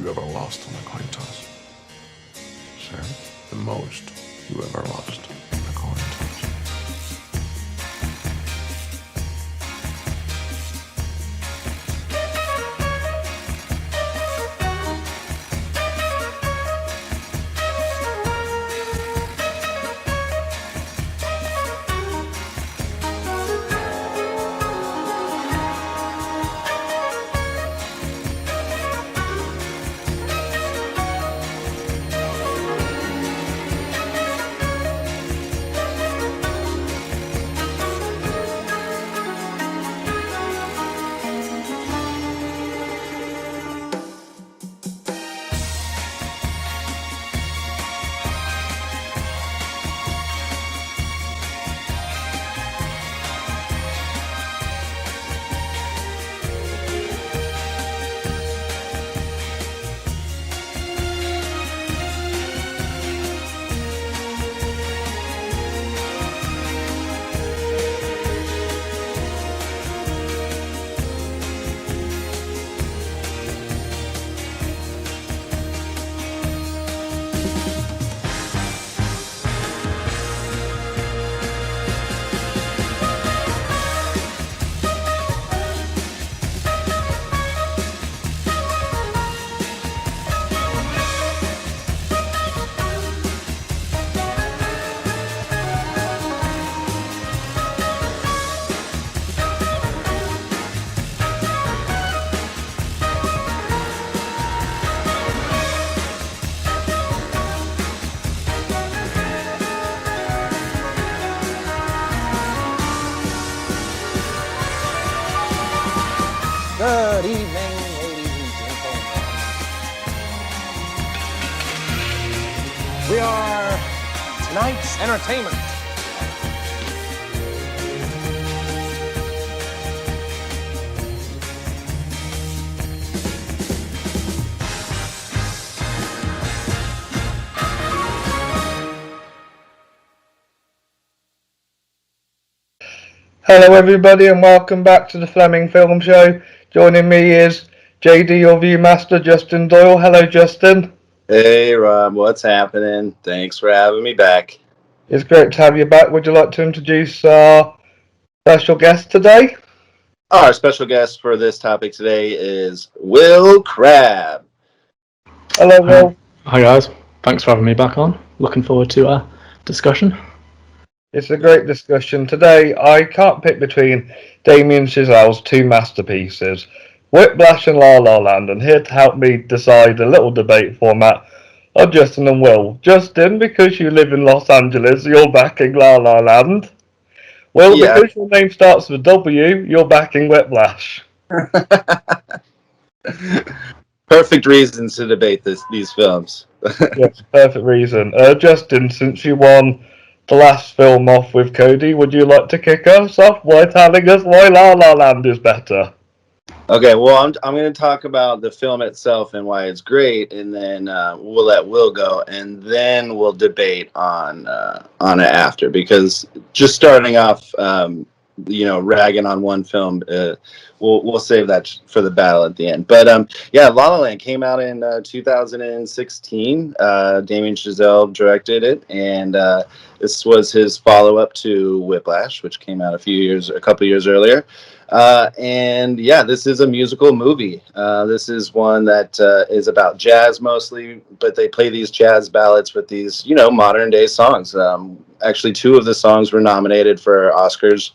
you ever lost on a coin toss? Sir, the most you ever lost on a coin toss. Good evening, ladies and gentlemen. We are tonight's entertainment. Hello everybody and welcome back to the Fleming Film Show. Joining me is JD, your Viewmaster, Justin Doyle. Hello Justin. Hey Rob, what's happening? Thanks for having me back. It's great to have you back. Would you like to introduce our special guest today? Our special guest for this topic today is Will Crabbe. Hello Will. Hi guys, thanks for having me back on. Looking forward to our discussion. It's a great discussion. Today I can't pick between Damien Chazelle's two masterpieces, Whiplash and La La Land, and here to help me decide a little debate format are Justin and Will. Justin, because you live in Los Angeles, you're backing La La Land. Will, Yeah. because your name starts with W, you're backing Whiplash. Perfect reasons to debate these films. Yes, perfect reason. Justin, since you won the last film off with Cody, would you like to kick us off by telling us why La La Land is better? Okay, well, I'm going to talk about the film itself and why it's great, and then we'll let Will go, and then we'll debate on it after. Because just starting off, ragging on one film, we'll save that for the battle at the end. But La La Land came out in 2016. Damien Chazelle directed it, and this was his follow-up to Whiplash, which came out a couple years earlier. This is a musical movie. This is one that is about jazz mostly, but they play these jazz ballads with these, modern day songs. Actually, two of the songs were nominated for Oscars,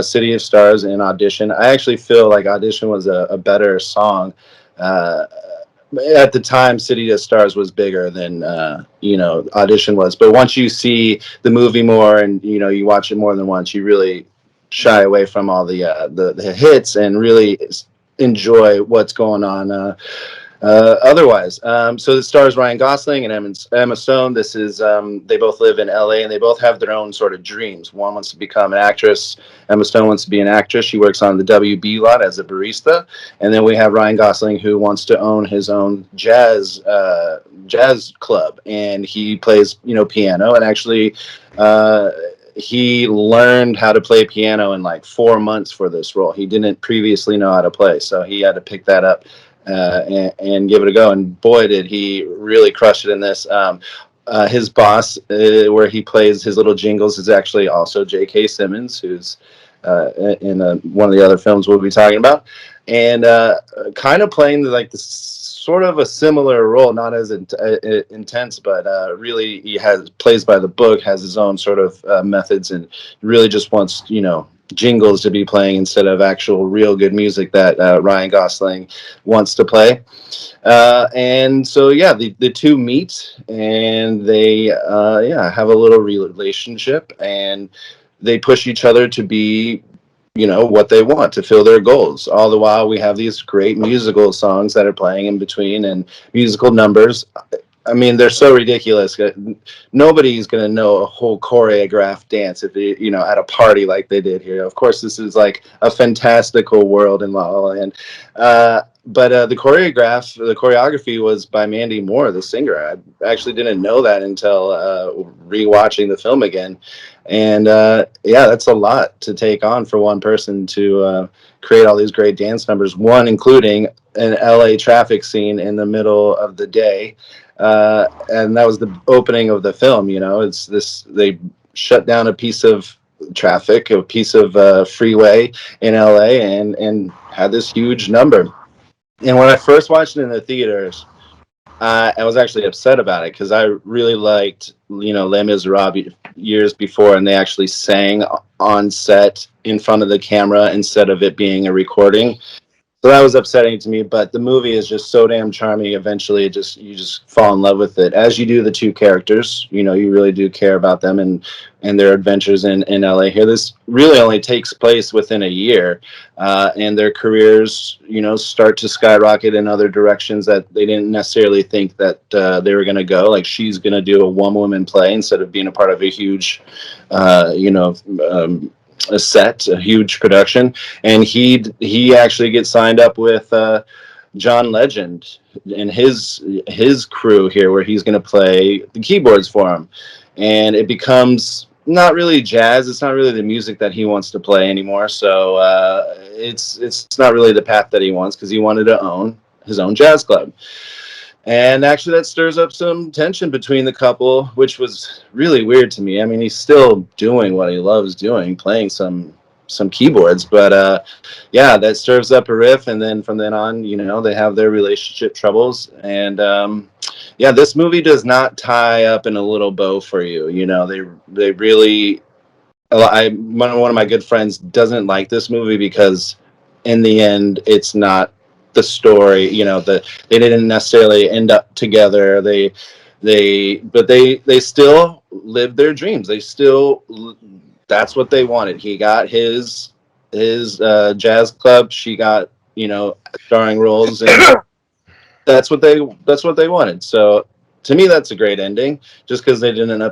City of Stars and Audition. I actually feel like Audition was a better song. At the time, City of Stars was bigger than, Audition was. But once you see the movie more and, you watch it more than once, you really shy away from all the hits and really enjoy what's going on otherwise. So it stars Ryan Gosling and Emma Stone. This is they both live in LA and they both have their own sort of dreams. One wants to become an actress. Emma Stone wants to be an actress. She works on the WB lot as a barista. And then we have Ryan Gosling, who wants to own his own jazz club, and he plays piano, and actually he learned how to play piano in like 4 months for this role. He didn't previously know how to play, so he had to pick that up. and give it a go. And boy, did he really crush it in this. His boss, where he plays his little jingles, is actually also J.K. Simmons, who's in one of the other films we'll be talking about, and kind of playing like this sort of a similar role, not as intense, but really he plays by the book, has his own sort of methods, and really just wants jingles to be playing instead of actual real good music that Ryan Gosling wants to play. And so the two meet, and they have a little relationship, and they push each other to be what they want, to fill their goals. All the while we have these great musical songs that are playing in between, and musical numbers. I mean, they're so ridiculous. Nobody's going to know a whole choreographed dance if at a party like they did here. Of course, this is like a fantastical world in La La Land. But the choreography was by Mandy Moore, the singer. I actually didn't know that until rewatching the film again. And that's a lot to take on for one person to create all these great dance numbers. One including an LA traffic scene in the middle of the day. And that was the opening of the film. They shut down a piece of traffic, a piece of freeway in LA, and had this huge number. And when I first watched it in the theaters, I was actually upset about it because I really liked, Les Miserables years before, and they actually sang on set in front of the camera instead of it being a recording. So that was upsetting to me, but the movie is just so damn charming. Eventually, you just fall in love with it, as you do the two characters. You really do care about them and their adventures in LA. Here, this really only takes place within a year, and their careers, start to skyrocket in other directions that they didn't necessarily think that they were going to go. Like, she's going to do a one-woman play instead of being a part of a huge, a set, a huge production, and he actually gets signed up with John Legend and his crew here, where he's going to play the keyboards for him, and it becomes not really jazz. It's not really the music that he wants to play anymore. So it's not really the path that he wants, because he wanted to own his own jazz club. And actually, that stirs up some tension between the couple, which was really weird to me. I mean, he's still doing what he loves doing, playing some keyboards. But that stirs up a riff, and then from then on, they have their relationship troubles. And this movie does not tie up in a little bow for you. They really. One of my good friends doesn't like this movie because, in the end, it's not the story. They didn't necessarily end up together. They still lived their dreams. That's what they wanted. He got his jazz club. She got starring roles, and that's what they wanted. So to me, that's a great ending. Just because they didn't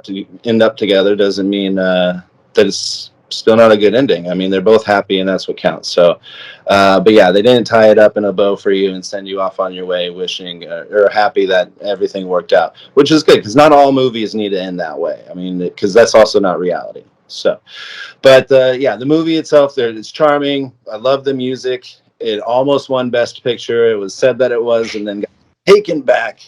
end up together doesn't mean that it's still not a good ending. I mean, they're both happy, and that's what counts. So, but yeah, they didn't tie it up in a bow for you and send you off on your way wishing or happy that everything worked out, which is good, because not all movies need to end that way. I mean, because that's also not reality. So, but the movie itself, it's charming. I love the music. It almost won Best Picture. It was said that it was, and then got taken back.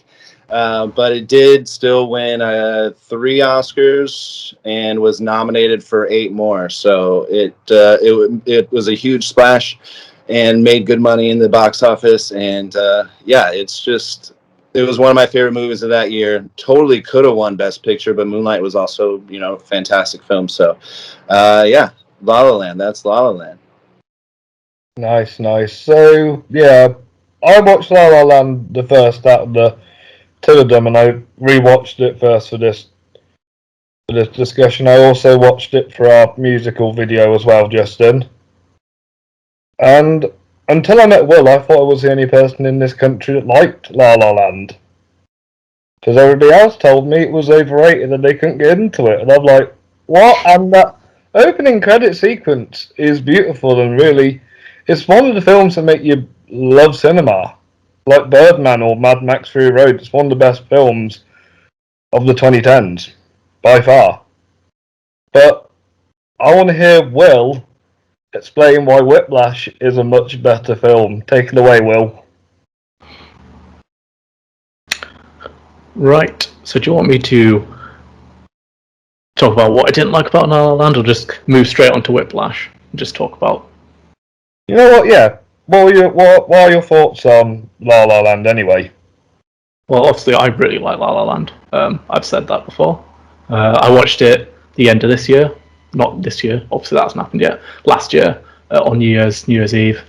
But it did still win 3 Oscars and was nominated for 8 more. So it was a huge splash and made good money in the box office. And it was one of my favorite movies of that year. Totally could have won Best Picture, but Moonlight was also a fantastic film. So La La Land. That's La La Land. Nice. So I watched La La Land the first out of the two of them, and I rewatched it first for this discussion. I also watched it for our musical video as well, Justin. And until I met Will, I thought I was the only person in this country that liked La La Land, because everybody else told me it was overrated and they couldn't get into it. And I'm like, what? And that opening credit sequence is beautiful, and really, it's one of the films that make you love cinema. Like Birdman or Mad Max Fury Road, it's one of the best films of the 2010s, by far. But I want to hear Will explain why Whiplash is a much better film. Take it away, Will. Right. So do you want me to talk about what I didn't like about La La Land, or just move straight on to Whiplash and just talk about? You know what? Yeah. What are your thoughts on La La Land anyway? Well, obviously, I really like La La Land. I've said that before. I watched it the end of this year. Not this year. Obviously, that hasn't happened yet. Last year on New Year's Eve.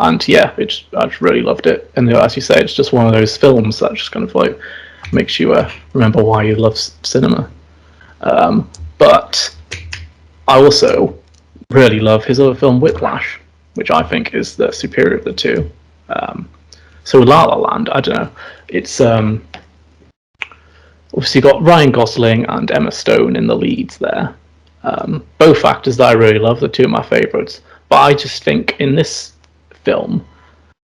And yeah, I just really loved it. And as you say, it's just one of those films that just kind of like makes you remember why you love cinema. But I also really love his other film, Whiplash, which I think is the superior of the two. So La La Land, I don't know. It's obviously got Ryan Gosling and Emma Stone in the leads there. Both actors that I really love, they're two of my favourites. But I just think in this film,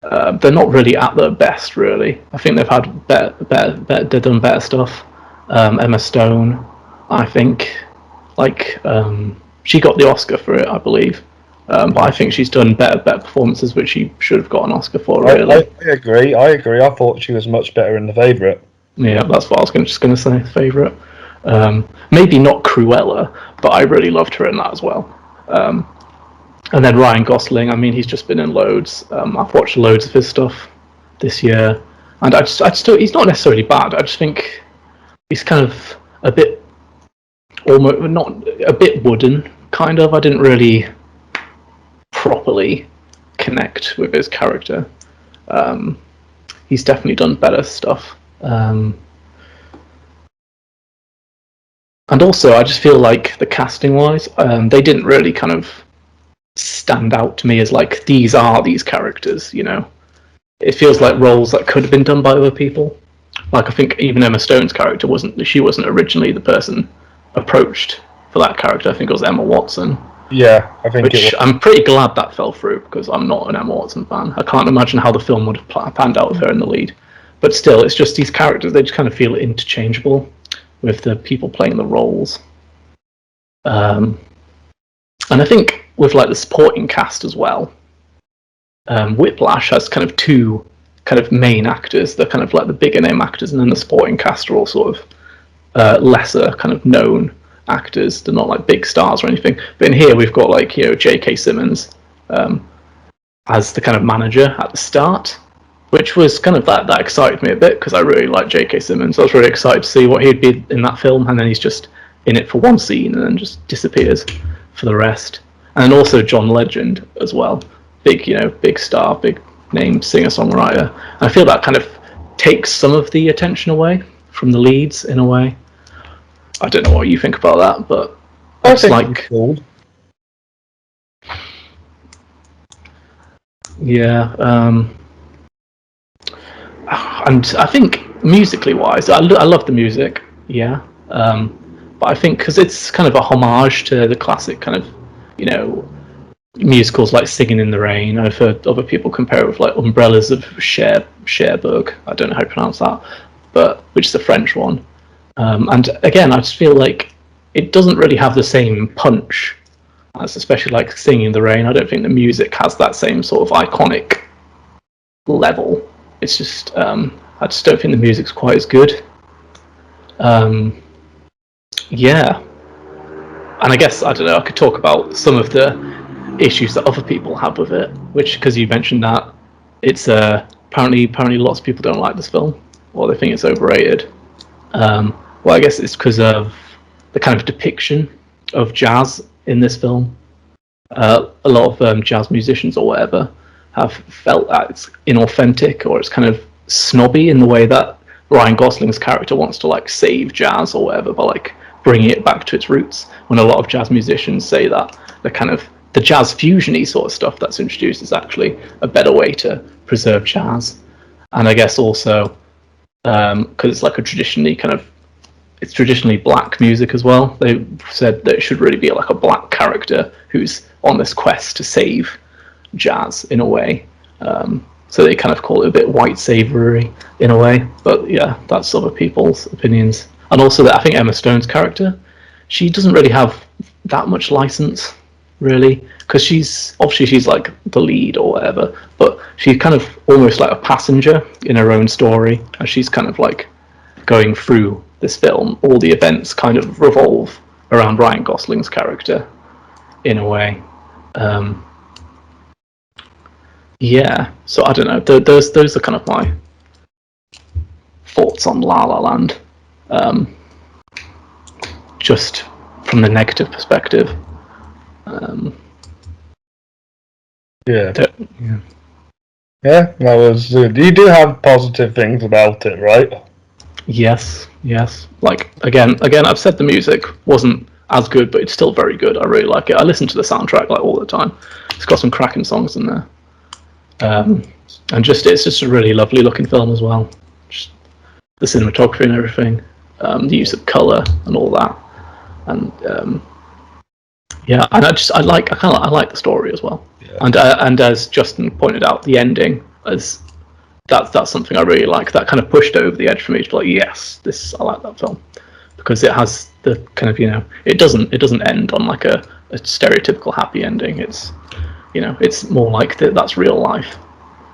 they're not really at their best, really. I think they've had they've done better stuff. Emma Stone, I think, she got the Oscar for it, I believe. But I think she's done better performances, which she should have got an Oscar for, really. I agree. I thought she was much better in The Favourite. Yeah, that's what I was just going to say, favourite. Maybe not Cruella, but I really loved her in that as well. And then Ryan Gosling, I mean, he's just been in loads. I've watched loads of his stuff this year. And he's not necessarily bad. I just think he's kind of a bit, almost, not, a bit wooden, kind of. I didn't really properly connect with his character. He's definitely done better stuff. And also, I just feel like the casting-wise, they didn't really kind of stand out to me as like, these are these characters, you know? It feels like roles that could have been done by other people. Like, I think even Emma Stone's character wasn't originally the person approached for that character. I think it was Emma Watson. Yeah, I think it was. I'm pretty glad that fell through, because I'm not an Emma Watson fan. I can't imagine how the film would have panned out with her in the lead. But still, it's just these characters, they just kind of feel interchangeable with the people playing the roles. And I think with like the supporting cast as well, Whiplash has kind of two kind of main actors. They're kind of like the bigger name actors, and then the supporting cast are all sort of lesser kind of known actors. They're not like big stars or anything. But in here we've got like, you know, J.K. Simmons as the kind of manager at the start, which was kind of that excited me a bit, because I really like J.K. Simmons. I was really excited to see what he'd be in that film, and then he's just in it for one scene and then just disappears for the rest. And also John Legend as well, big star, big name singer-songwriter. And I feel that kind of takes some of the attention away from the leads in a way. I don't know what you think about that, but it's like, cool. Yeah, and I think musically wise, I love the music, yeah. But I think because it's kind of a homage to the classic kind of, you know, musicals like Singing in the Rain. I've heard other people compare it with like Umbrellas of Cherbourg. I don't know how to pronounce that, but which is the French one. And again, I just feel like it doesn't really have the same punch as, especially like Singing in the Rain. I don't think the music has that same sort of iconic level. It's just, I just don't think the music's quite as good. Yeah. And I guess, I don't know, I could talk about some of the issues that other people have with it, which, because you mentioned that, it's apparently lots of people don't like this film, or they think it's overrated. Well, I guess it's because of the kind of depiction of jazz in this film. A lot of jazz musicians or whatever have felt that it's inauthentic, or it's kind of snobby in the way that Ryan Gosling's character wants to like save jazz or whatever by like bringing it back to its roots, when a lot of jazz musicians say that the jazz fusion-y sort of stuff that's introduced is actually a better way to preserve jazz. And I guess also because it's like it's traditionally black music as well. They said that it should really be like a black character who's on this quest to save jazz in a way. So they kind of call it a bit white savoury in a way. But yeah, that's other people's opinions. And also that I think Emma Stone's character, she doesn't really have that much license, really, because she's like the lead or whatever, but she's kind of almost like a passenger in her own story, and she's kind of going through this film, all the events kind of revolve around Ryan Gosling's character in a way. Yeah, so I don't know. Those are kind of my thoughts on La La Land. Just from the negative perspective. Yeah. Yeah. Yeah, that was. You do have positive things about it, right? Yes. Like again, I've said the music wasn't as good, but it's still very good. I really like it. I listen to the soundtrack like all the time. It's got some cracking songs in there, and it's just a really lovely looking film as well. Just the cinematography and everything, the use of color and all that, and yeah, and I like the story as well. Yeah. And as Justin pointed out, the ending as that's something I really like. That kind of pushed over the edge for me to be like, yes, I like that film because it has the kind of it doesn't end on like a stereotypical happy ending. It's it's more like that's real life.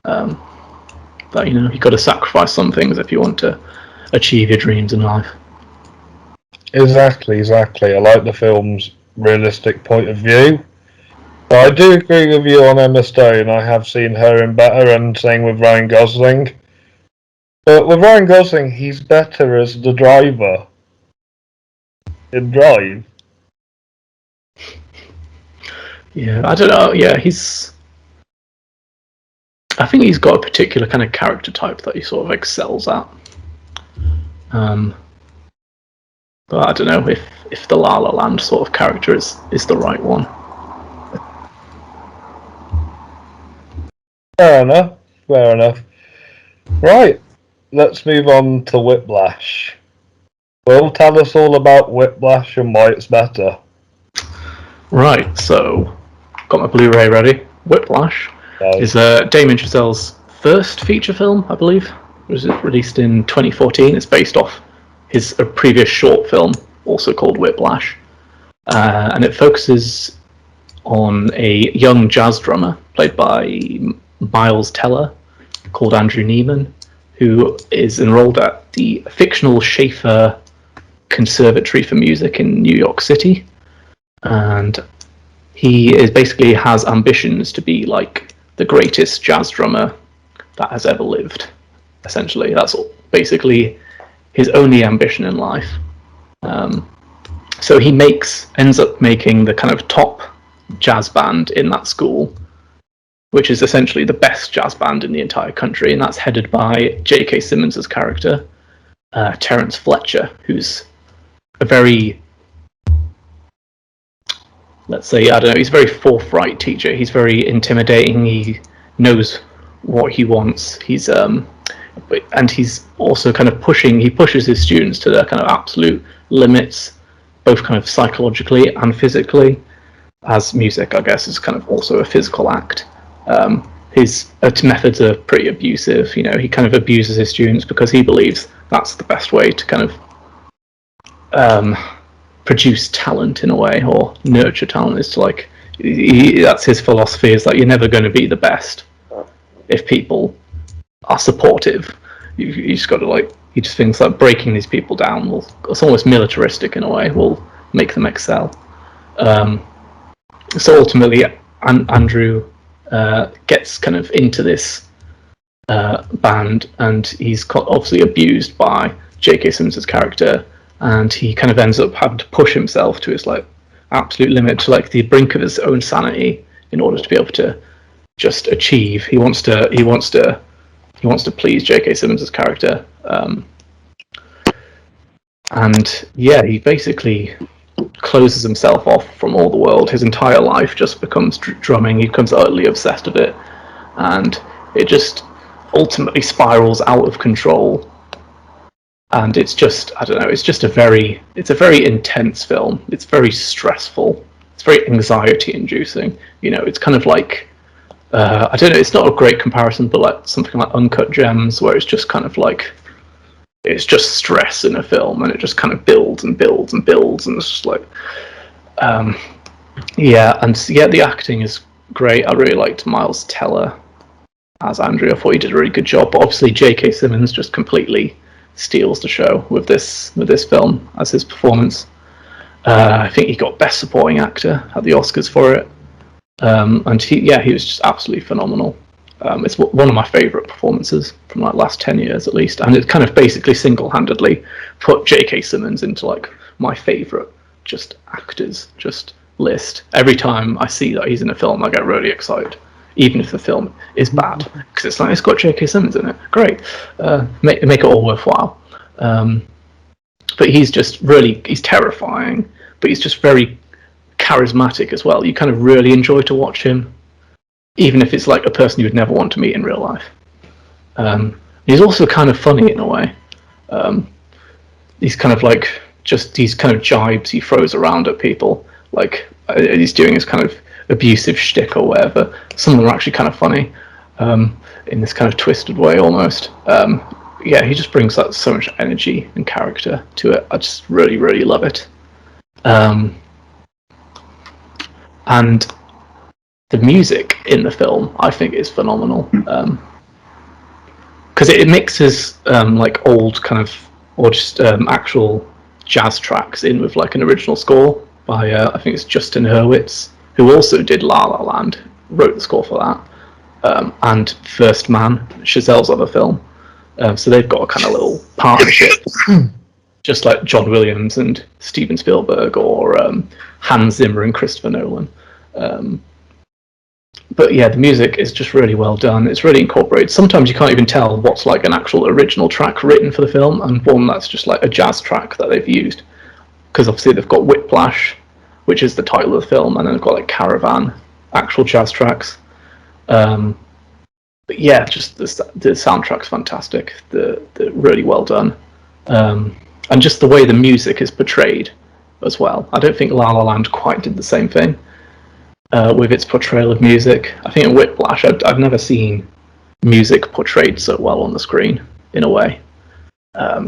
That you've got to sacrifice some things if you want to achieve your dreams in life. Exactly. I like the film's realistic point of view. I do agree with you on Emma Stone. I have seen her in better, and same with Ryan Gosling. But with Ryan Gosling, he's better as the driver in Drive. Yeah, I don't know. Yeah, I think he's got a particular kind of character type that he sort of excels at. But I don't know if the La La Land sort of character is the right one. Fair enough. Right, let's move on to Whiplash. Will, tell us all about Whiplash and why it's better. Right, so got my Blu-ray ready. Whiplash is Damien Chazelle's first feature film, I believe. It was released in 2014. It's based off his previous short film, also called Whiplash, and it focuses on a young jazz drummer played by Miles Teller called Andrew Neiman, who is enrolled at the fictional Schaefer Conservatory for Music in New York City, and he basically has ambitions to be like the greatest jazz drummer that has ever lived. Essentially, that's basically his only ambition in life. So he ends up making the kind of top jazz band in that school, which is essentially the best jazz band in the entire country, and that's headed by J.K. Simmons' character, Terence Fletcher, who's a very, let's say, he's a very forthright teacher. He's very intimidating. He knows what he wants. And he's also kind of pushes his students to their kind of absolute limits, both kind of psychologically and physically, as music, I guess, is kind of also a physical act. His methods are pretty abusive. He kind of abuses his students because he believes that's the best way to kind of produce talent in a way, or nurture talent, is to that's his philosophy, is that you're never going to be the best if people are supportive. You just got to he just thinks that breaking these people down it's almost militaristic in a way, will make them excel. So ultimately, Andrew gets kind of into this band, and he's obviously abused by J.K. Simmons' character, and he kind of ends up having to push himself to his absolute limit, to the brink of his own sanity, in order to be able to just achieve. He wants to please J.K. Simmons' character, and yeah, he basically closes himself off from all the world. His entire life just becomes drumming. He becomes utterly obsessed with it, and it just ultimately spirals out of control. And it's just, I don't know, it's a very intense film. It's very stressful. It's very anxiety-inducing. It's kind of I don't know, it's not a great comparison, but something like Uncut Gems, where it's just kind of it's just stress in a film, and it just kind of builds and builds and builds, and it's just the acting is great. I really liked Miles Teller as Andrew. I thought he did a really good job, but obviously J.K. Simmons just completely steals the show with this film as his performance. I think he got Best Supporting Actor at the Oscars for it, and he was just absolutely phenomenal. It's one of my favourite performances from like last 10 years at least, and it kind of basically single-handedly put J.K. Simmons into like my favourite just actors list. Every time I see that he's in a film, I get really excited, even if the film is bad, because it's like, it's got J.K. Simmons in it. Great, make it all worthwhile. But he's terrifying, but he's just very charismatic as well. You kind of really enjoy to watch him, even if it's like a person you would never want to meet in real life. He's also kind of funny in a way. He's kind of like these kind of jibes he throws around at people, like he's doing his kind of abusive shtick or whatever. Some of them are actually kind of funny, in this kind of twisted way almost. He just brings that so much energy and character to it. I just really, really love it. And the music in the film, I think, is phenomenal, because it mixes like old kind of, or just actual jazz tracks in with like an original score by I think it's Justin Hurwitz, who also did La La Land, wrote the score for that, and First Man, Chazelle's other film. So they've got a kind of little partnership, just like John Williams and Steven Spielberg, or Hans Zimmer and Christopher Nolan. But yeah, the music is just really well done. It's really incorporated. Sometimes you can't even tell what's like an actual original track written for the film and one that's just like a jazz track that they've used. Because obviously they've got Whiplash, which is the title of the film, and then they've got like Caravan, actual jazz tracks. But yeah, just the soundtrack's fantastic. They're really well done. And just the way the music is portrayed as well. I don't think La La Land quite did the same thing with its portrayal of music. I think in Whiplash, I've never seen music portrayed so well on the screen in a way.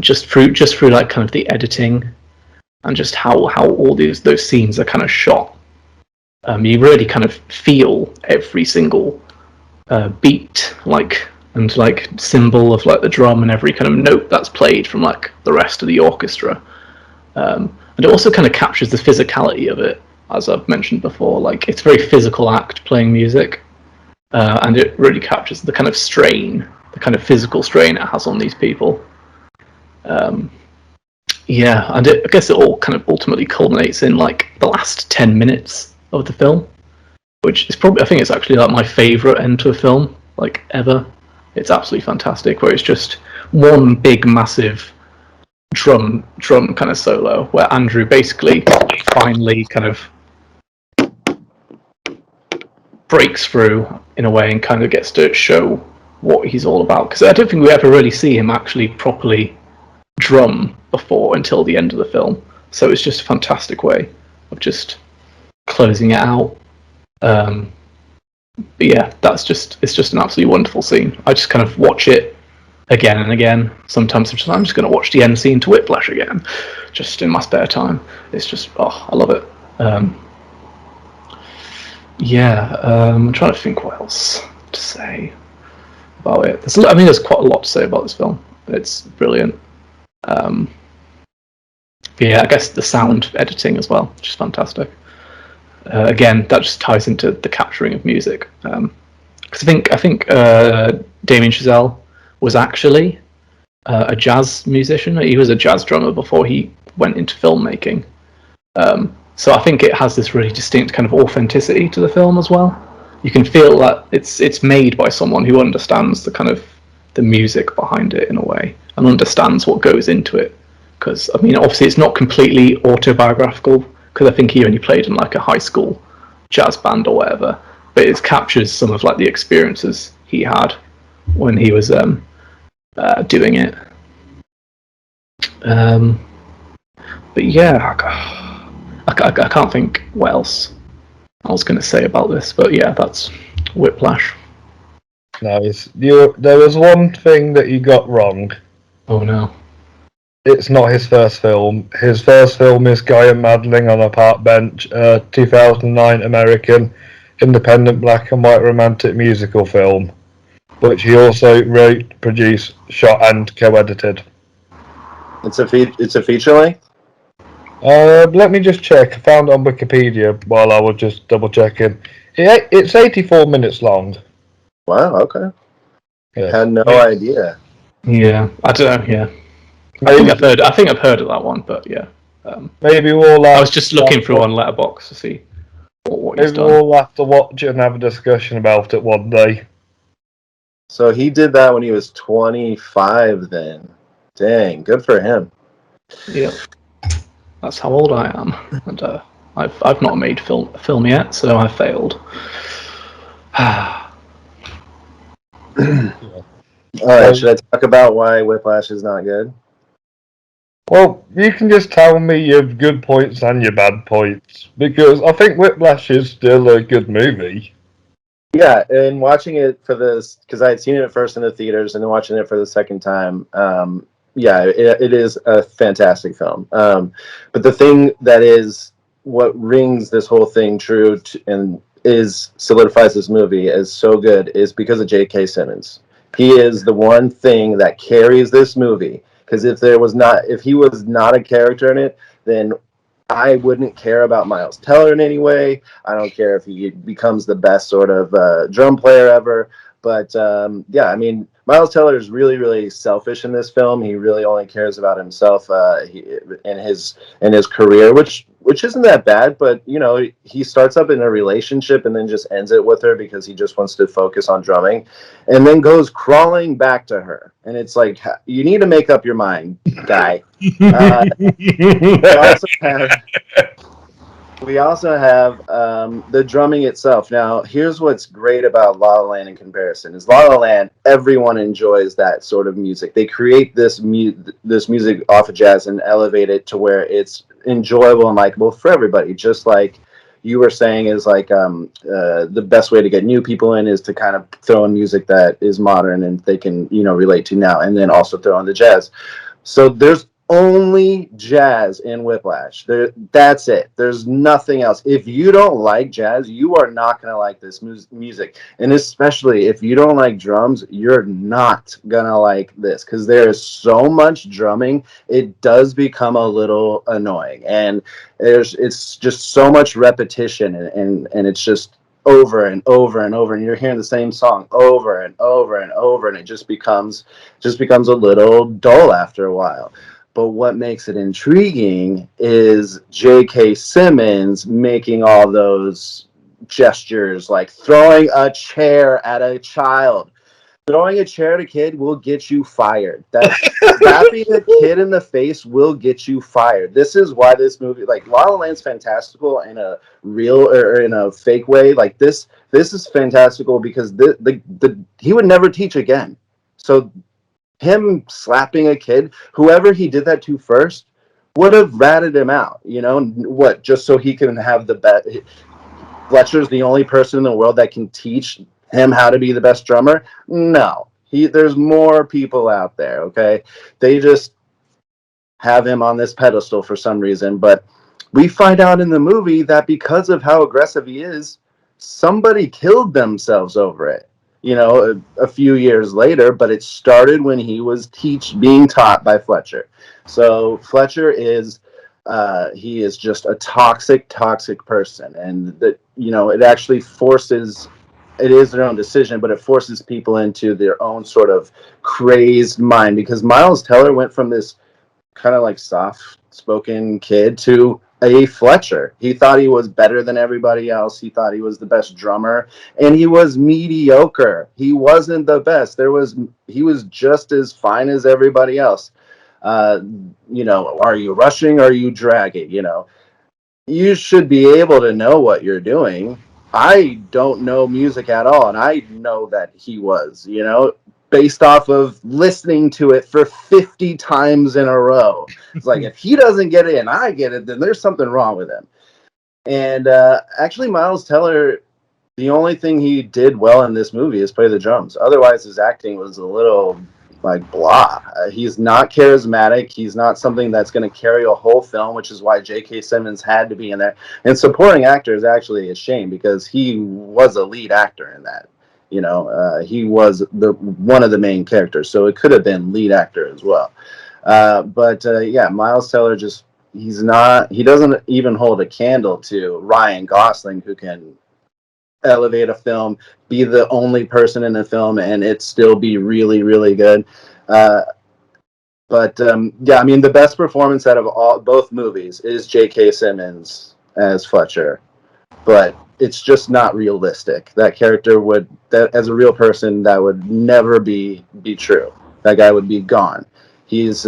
Just through like kind of the editing and just how all those scenes are kind of shot. You really kind of feel every single beat, like, and like symbol of like the drum and every kind of note that's played from like the rest of the orchestra. And it also kind of captures the physicality of it, as I've mentioned before. Like, it's a very physical act playing music, and it really captures the kind of strain, the kind of physical strain it has on these people. And I guess it all kind of ultimately culminates in like the last 10 minutes of the film, which is probably, I think it's actually like my favourite end to a film, like, ever. It's absolutely fantastic, where it's just one big massive drum kind of solo, where Andrew basically finally kind of breaks through in a way and kind of gets to show what he's all about. Because I don't think we ever really see him actually properly drum before until the end of the film. So it's just a fantastic way of just closing it out. But yeah, it's just an absolutely wonderful scene. I just kind of watch it again and again. Sometimes I'm just going to watch the end scene to Whiplash again, just in my spare time. It's just, I love it. I'm trying to think what else to say about it. There's quite a lot to say about this film. It's brilliant. I guess the sound editing as well, which is fantastic. Again, that just ties into the capturing of music. Because I think Damien Chazelle was actually a jazz musician. He was a jazz drummer before he went into filmmaking. So I think it has this really distinct kind of authenticity to the film as well. You can feel that it's made by someone who understands the kind of the music behind it in a way, and understands what goes into it. Because obviously it's not completely autobiographical, because I think he only played in like a high school jazz band or whatever, but it captures some of like the experiences he had when he was doing it. But yeah, I can't think what else I was going to say about this, but yeah, that's Whiplash. Nice. There was one thing that you got wrong. Oh no. It's not his first film. His first film is Guy and Madeline on a Park Bench, 2009 American independent black and white romantic musical film, which he also wrote, produced, shot and co-edited. It's a feature length. Let me just check. I found it on Wikipedia while I was just double checking. It's 84 minutes long. Wow. Okay. Yeah. Had no idea. Yeah, I don't know. Yeah, Maybe, I think I've heard of that one, but yeah. maybe we'll. I was just looking through on Letterboxd to see what he's Maybe done. we'll have to watch it and have a discussion about it one day. So he did that when he was 25. Then, dang, good for him. Yeah, that's how old I am, and I've not made film yet, so I failed. All right, should I talk about why Whiplash is not good? Well, you can just tell me your good points and your bad points, because I think Whiplash is still a good movie. Yeah, and watching it for this, because I had seen it first in the theaters and then watching it for the second time, yeah, it is a fantastic film. But the thing that is what rings this whole thing true and solidifies this movie as so good is because of J.K. Simmons. He is the one thing that carries this movie. Because if he was not a character in it, then I wouldn't care about Miles Teller in any way. I don't care if he becomes the best sort of drum player ever. But yeah, I mean, Miles Teller is really, really selfish in this film. He really only cares about himself and his career, which isn't that bad. But you know, he starts up in a relationship and then just ends it with her because he just wants to focus on drumming, and then goes crawling back to her. And it's like, you need to make up your mind, guy. We also have the drumming itself. Now, here's what's great about La La Land in comparison: is La La Land, everyone enjoys that sort of music. They create this music off of jazz and elevate it to where it's enjoyable and likable for everybody. Just like you were saying, is like the best way to get new people in is to kind of throw in music that is modern and they can relate to now, and then also throw in the jazz. So there's only jazz in Whiplash. That's it. There's nothing else. If you don't like jazz, you are not going to like this music. And especially if you don't like drums, you're not going to like this because there is so much drumming. It does become a little annoying. And it's just so much repetition and it's just over and over and over, and you're hearing the same song over and over and over, and it just becomes a little dull after a while. But what makes it intriguing is J.K. Simmons making all those gestures, like throwing a chair at a child. Throwing a chair at a kid will get you fired. Slapping a kid in the face will get you fired. This is why this movie, like La La Land's fantastical in a real or in a fake way. Like this is fantastical because he would never teach again. So him slapping a kid, whoever he did that to first, would have ratted him out. What? Just so he can have the best. Fletcher's the only person in the world that can teach him how to be the best drummer? No. There's more people out there, okay? They just have him on this pedestal for some reason, but we find out in the movie that because of how aggressive he is, somebody killed themselves over it. A few years later, but it started when he was being taught by Fletcher. So Fletcher is he is just a toxic person, and that it actually forces. It is their own decision, but it forces people into their own sort of crazed mind because Miles Teller went from this kind of like soft-spoken kid to a Fletcher. He thought he was better than everybody else. He thought he was the best drummer, and he was mediocre. He wasn't the best. He was just as fine as everybody else. Are you rushing? Are you dragging? You should be able to know what you're doing. I don't know music at all, and I know that he was, based off of listening to it for 50 times in a row. It's like, if he doesn't get it and I get it, then there's something wrong with him. And actually, Miles Teller, the only thing he did well in this movie is play the drums. Otherwise, his acting was a little like blah. He's not charismatic. He's not something that's going to carry a whole film, which is why J.K. Simmons had to be in there. And supporting actor is actually a shame because he was a lead actor in that. He was one of the main characters, so it could have been lead actor as well. Yeah, Miles Teller he doesn't even hold a candle to Ryan Gosling, who can elevate a film, be the only person in the film, and it still be really, really good. Yeah, I mean, the best performance out of both movies is J.K. Simmons as Fletcher, but it's just not realistic. That character as a real person, that would never be true. That guy would be gone. He's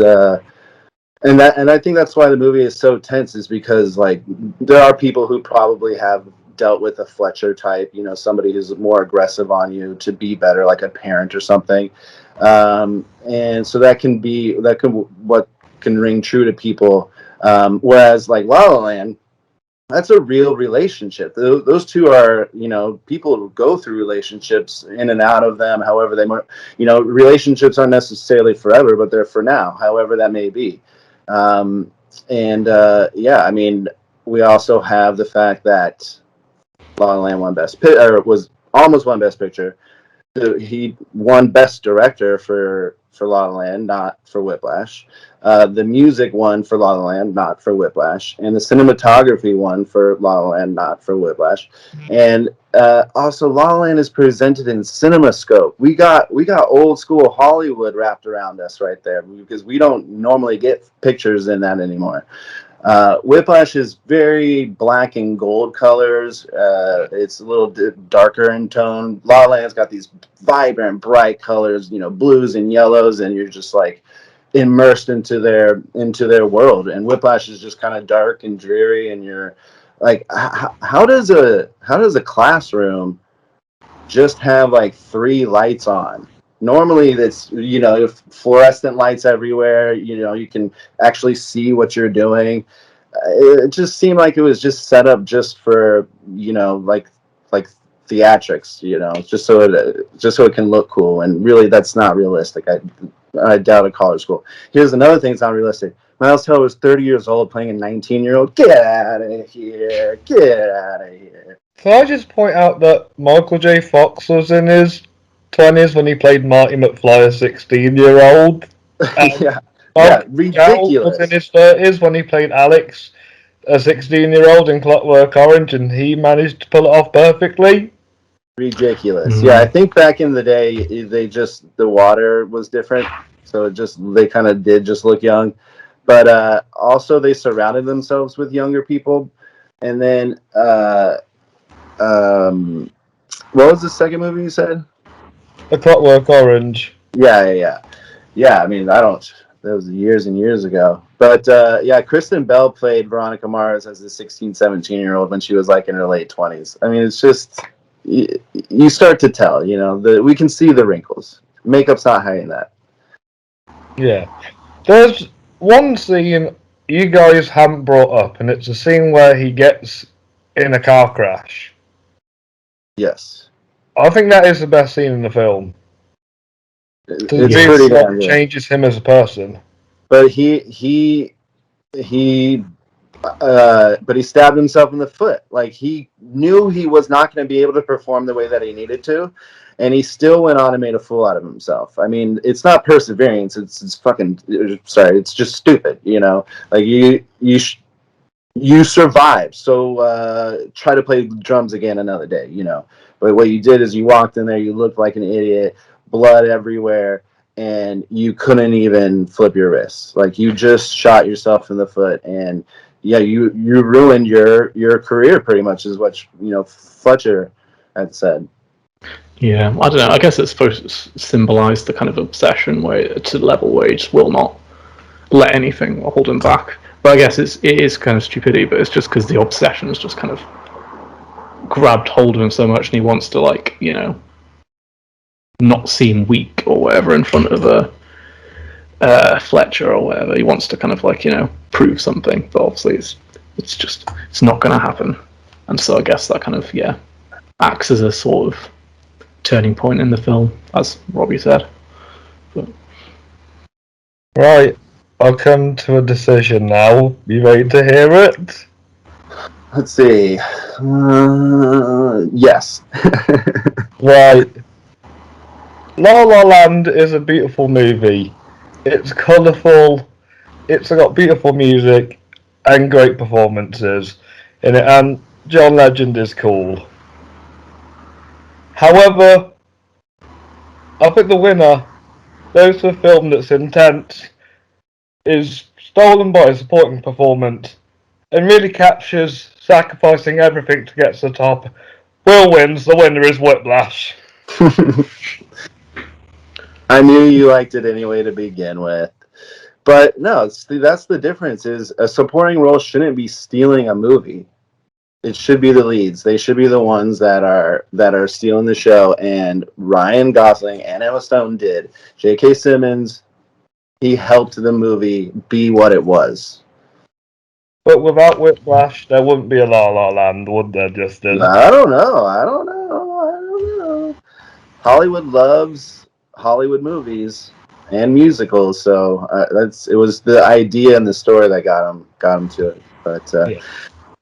and I think that's why the movie is so tense, is because like there are people who probably have dealt with a Fletcher type, somebody who's more aggressive on you to be better, like a parent or something. And so that can what can ring true to people. Whereas like La La Land, that's a real relationship. Those two are, people who go through relationships, in and out of them, however they might, relationships aren't necessarily forever, but they're for now, however that may be. Yeah, I mean, we also have the fact that La La Land was almost won Best Picture. He won Best Director for La La Land, not for Whiplash. The music won for La La Land, not for Whiplash, and the cinematography won for La La Land, not for Whiplash. And also, La La Land is presented in CinemaScope. We got old school Hollywood wrapped around us right there, because we don't normally get pictures in that anymore. Whiplash is very black and gold colors. It's a little darker in tone. La La Land's got these vibrant, bright colors, blues and yellows, and you're just like immersed into their world. And Whiplash is just kind of dark and dreary, and you're like, how does a classroom just have like 3 lights on? Normally that's, fluorescent lights everywhere, you can actually see what you're doing. It just seemed like it was just set up just for, like theatrics, just so it can look cool. And really, that's not realistic. I doubt a college school. Here's another thing that's not realistic. Miles Teller was 30 years old playing a 19-year-old. Get out of here. Get out of here. Can I just point out that Michael J. Fox was in his 20s when he played Marty McFly, a 16-year-old? Ridiculous. Was in his 30s when he played Alex, a 16-year-old in Clockwork Orange, and he managed to pull it off perfectly. Ridiculous. Yeah, I think back in the day, the water was different, so they kind of did just look young. But also they surrounded themselves with younger people. And then, what was the second movie you said? A Clockwork Orange. Yeah. I mean, that was years and years ago. But Kristen Bell played Veronica Mars as a 16, 17-year-old when she was like in her late 20s. I mean, it's just, you start to tell, we can see the wrinkles. Makeup's not hiding that. Yeah. There's one scene you guys haven't brought up, and it's a scene where he gets in a car crash. Yes. I think that is the best scene in the film. It's what changes him as a person. But he stabbed himself in the foot. Like, he knew he was not going to be able to perform the way that he needed to, and he still went on and made a fool out of himself. I mean, it's not perseverance. It's fucking, sorry, it's just stupid, Like, you survived, so try to play drums again another day, But what you did is you walked in there, you looked like an idiot, blood everywhere, and you couldn't even flip your wrists. Like, you just shot yourself in the foot, and you ruined your career, pretty much, is what Fletcher had said. Yeah, I don't know. I guess it's supposed to symbolize the kind of obsession where it's a level where he just will not let anything hold him back. But I guess it is kind of stupidity, but it's just because the obsession has just kind of grabbed hold of him so much, and he wants to, not seem weak or whatever in front of Fletcher or whatever. He wants to kind of prove something, but obviously it's not going to happen. And so I guess that kind of acts as a sort of turning point in the film, as Robbie said. But... Right, I'll come to a decision now. You ready to hear it? Let's see. Yes. Right. La La Land is a beautiful movie. It's colourful, it's got beautiful music and great performances in it, and John Legend is cool. However, I think the winner goes to a film that's intense, is stolen by a supporting performance, and really captures sacrificing everything to get to the top. Will wins. The winner is Whiplash. I knew you liked it anyway to begin with. But no, that's the difference, is a supporting role shouldn't be stealing a movie. It should be the leads. They should be the ones that are stealing the show, and Ryan Gosling and Emma Stone did. J.K. Simmons, he helped the movie be what it was. But without Whiplash, there wouldn't be a La La Land, would there, Justin? I don't know. Hollywood loves Hollywood movies and musicals, so it was the idea and the story that got him to it. But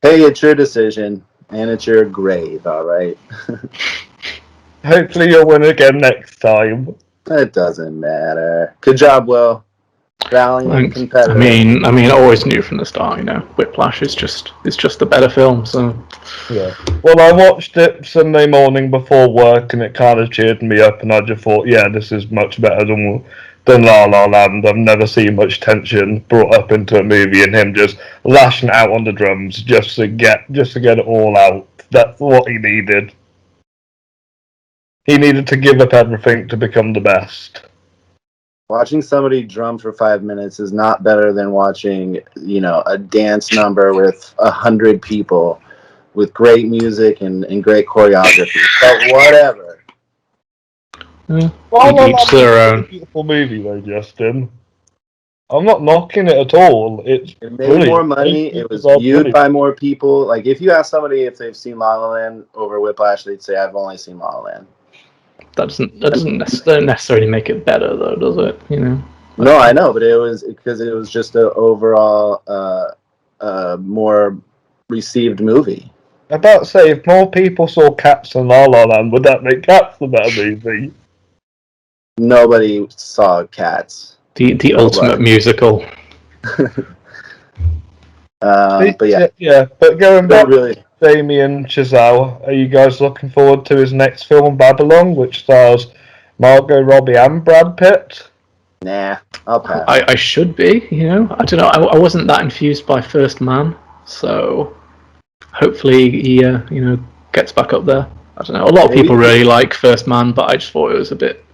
hey, it's your decision and it's your grave, all right. Hopefully, you'll win again next time. It doesn't matter. Good job, Will. Valiant competitor. I mean, I always knew from the start, Whiplash is just the better film. So yeah. Well, I watched it Sunday morning before work, and it kind of cheered me up, and I just thought, yeah, this is much better than La La Land. I've never seen much tension brought up into a movie, and him just lashing out on the drums just to get it all out. That's what he needed. He needed to give up everything to become the best. Watching somebody drum for 5 minutes is not better than watching, a dance number with 100 people with great music and great choreography. But whatever. Each their own. Beautiful movie though, Justin. I'm not knocking it at all. It made more money. It was viewed by more people. Like, if you ask somebody if they've seen La La Land over Whiplash, they'd say, "I've only seen La La Land." That doesn't necessarily make it better, though, does it? No, I know, but it was because it was just an overall more received movie. I'm about to say, if more people saw Cats than La La Land, would that make Cats a better movie? Nobody saw Cats. The ultimate musical. But yeah. Yeah, but going back really. to Damien Chazelle, are you guys looking forward to his next film, Babylon, which stars Margot Robbie and Brad Pitt? Nah, I'll pass. I should be, I don't know. I wasn't that enthused by First Man, so hopefully he, gets back up there. I don't know. A lot of people really like First Man, but I just thought it was a bit,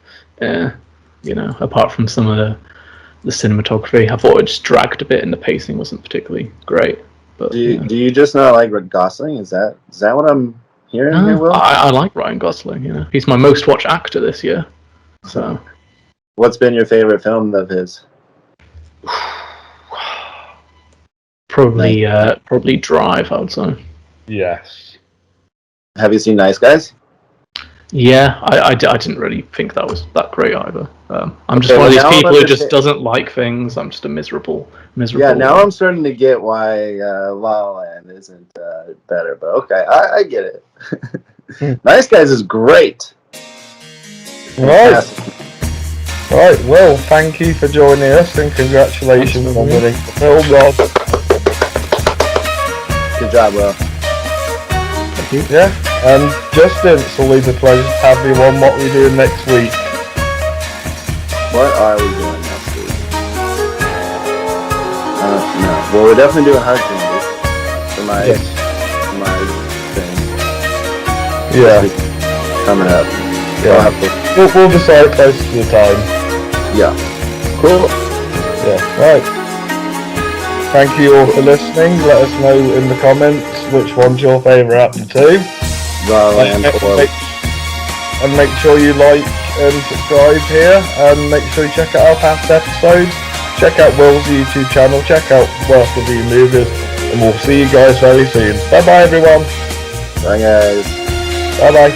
apart from some of the cinematography, I thought it just dragged a bit, and the pacing wasn't particularly great. But do you just not like Gosling? Is that what I'm hearing here, Will? I like Ryan Gosling. He's my most watched actor this year. So, what's been your favorite film of his? Probably Drive, I would say. Yes. Have you seen Nice Guys? Yeah, I didn't really think that was that great either. I'm just one of these people who just doesn't like things. I'm just a miserable. Yeah, now I'm starting to get why La La Land isn't better, but okay, I get it. Nice Guys is great. Right. Well, thank you for joining us, and congratulations on winning the film, Rob. Good job, Will. Thank you. Yeah, and Justin, it's always a pleasure to have you on. What are we doing next week? What are we doing next week? No. Well, we're definitely doing Hard Candy for my thing. Yeah. Coming up. Yeah. We'll decide close to the time. Yeah. Cool. Yeah. Right. Thank you all for listening. Let us know in the comments which one's your favourite out of the two. And make sure you like and subscribe here, and make sure you check out our past episodes. Check out Will's YouTube channel. Check out Worth Review Movies, and we'll see you guys very soon. Bye bye, everyone. Bye, guys. Bye bye.